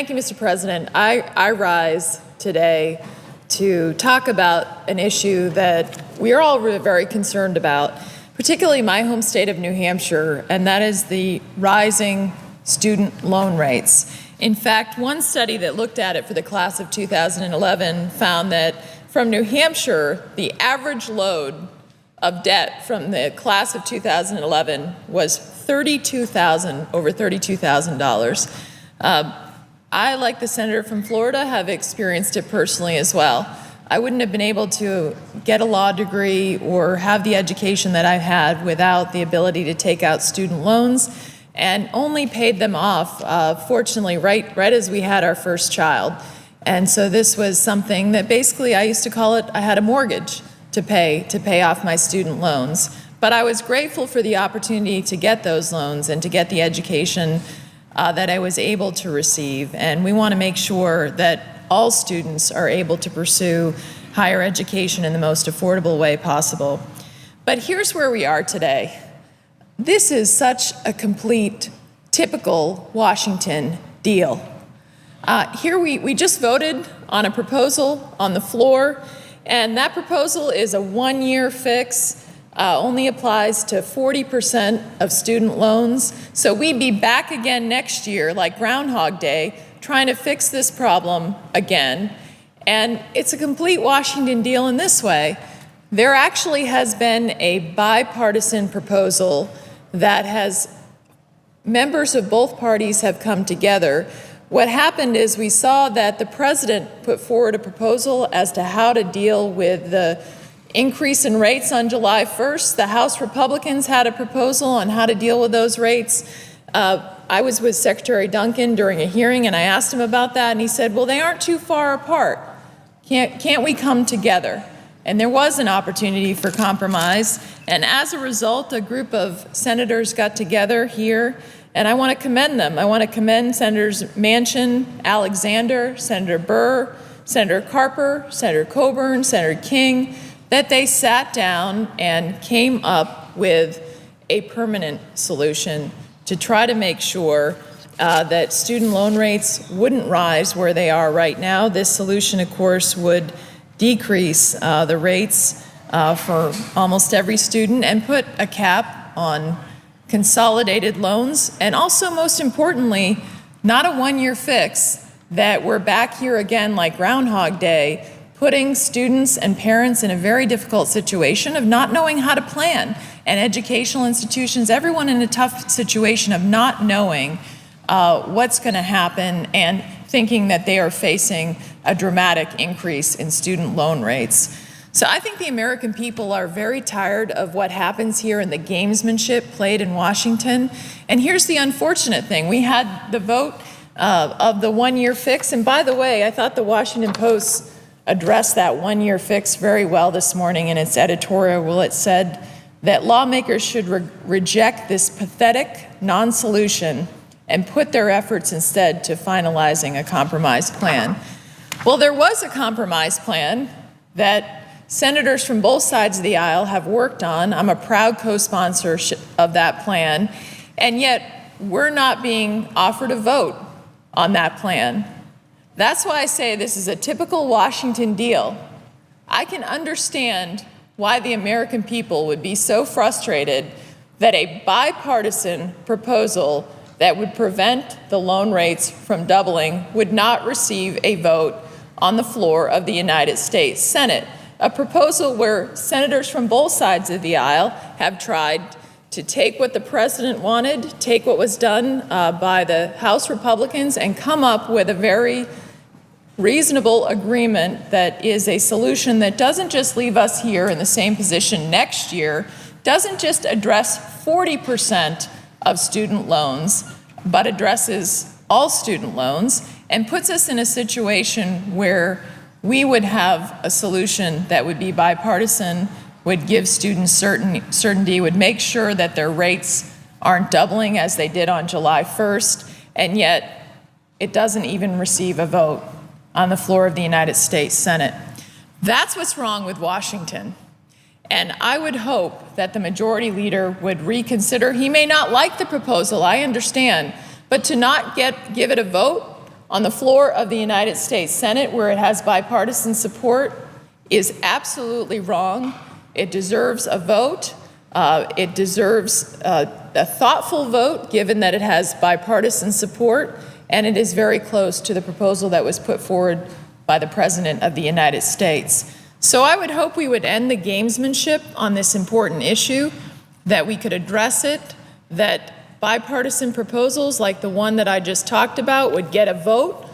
Thank you, Mr. President. I rise today to talk about an issue that we are all very concerned about, particularly my home state of New Hampshire, and that is the rising student loan rates. In fact, one study that looked at it for the class of 2011 found that from New Hampshire, the average load of debt from the class of 2011 was over $32,000. I, like the senator from Florida, have experienced it personally as well. I wouldn't have been able to get a law degree or have the education that I've had without the ability to take out student loans, and only paid them off, fortunately, right as we had our first child. And so this was something that basically I used to call it, I had a mortgage to pay off my student loans. But I was grateful for the opportunity to get those loans and to get the education that I was able to receive. And we want to make sure that all students are able to pursue higher education in the most affordable way possible. But here's where we are today. This is such a complete, typical Washington deal. Here we just voted on a proposal on the floor, and that proposal is a one-year fix. Only applies to 40% of student loans. So we'd be back again next year, like Groundhog Day, trying to fix this problem again. And it's a complete Washington deal in this way. There actually has been a bipartisan proposal that members of both parties have come together. What happened is we saw that the president put forward a proposal as to how to deal with the increase in rates on July 1st. The House Republicans had a proposal on how to deal with those rates. I was with Secretary Duncan during a hearing, and I asked him about that, and he said, well, they aren't too far apart. Can't we come together? And there was an opportunity for compromise, and as a result, a group of senators got together here, and I want to commend them. I want to commend Senators Manchin, Alexander, Senator Burr, Senator Carper, Senator Coburn, Senator King, that they sat down and came up with a permanent solution to try to make sure that student loan rates wouldn't rise where they are right now. This solution, of course, would decrease the rates for almost every student and put a cap on consolidated loans, and also, most importantly, not a one-year fix, that we're back here again like Groundhog Day, putting students and parents in a very difficult situation of not knowing how to plan, and educational institutions, everyone in a tough situation of not knowing what's going to happen and thinking that they are facing a dramatic increase in student loan rates. So I think the American people are very tired of what happens here and the gamesmanship played in Washington. And here's the unfortunate thing. We had the vote of the one-year fix, and by the way, I thought the Washington Post addressed that one-year fix very well this morning in its editorial, where it said that lawmakers should reject this pathetic non-solution and put their efforts instead to finalizing a compromise plan. Well, there was a compromise plan that senators from both sides of the aisle have worked on. I'm a proud co-sponsor of that plan, and yet we're not being offered a vote on that plan. That's why I say this is a typical Washington deal. I can understand why the American people would be so frustrated that a bipartisan proposal that would prevent the loan rates from doubling would not receive a vote on the floor of the United States Senate. A proposal where senators from both sides of the aisle have tried to take what the president wanted, take what was done by the House Republicans, and come up with a very reasonable agreement that is a solution that doesn't just leave us here in the same position next year, doesn't just address 40% of student loans, but addresses all student loans and puts us in a situation where we would have a solution that would be bipartisan, would give students certainty, would make sure that their rates aren't doubling as they did on July 1st, and yet it doesn't even receive a vote on the floor of the United States Senate. That's what's wrong with Washington. And I would hope that the majority leader would reconsider. He may not like the proposal, I understand, but to not give it a vote on the floor of the United States Senate, where it has bipartisan support, is absolutely wrong. It deserves a vote. It deserves a thoughtful vote, given that it has bipartisan support, and it is very close to the proposal that was put forward by the President of the United States. So I would hope we would end the gamesmanship on this important issue, that we could address it, that bipartisan proposals like the one that I just talked about would get a vote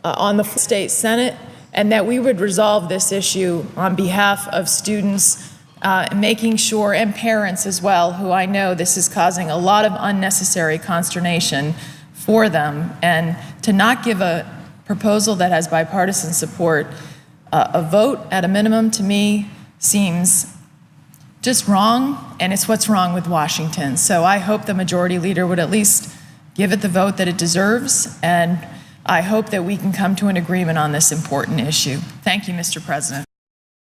on the state Senate, and that we would resolve this issue on behalf of students, making sure, and parents as well, who I know this is causing a lot of unnecessary consternation for them. And to not give a proposal that has bipartisan support a vote at a minimum, to me, seems just wrong, and it's what's wrong with Washington. So I hope the majority leader would at least give it the vote that it deserves, and I hope that we can come to an agreement on this important issue. Thank you, Mr. President.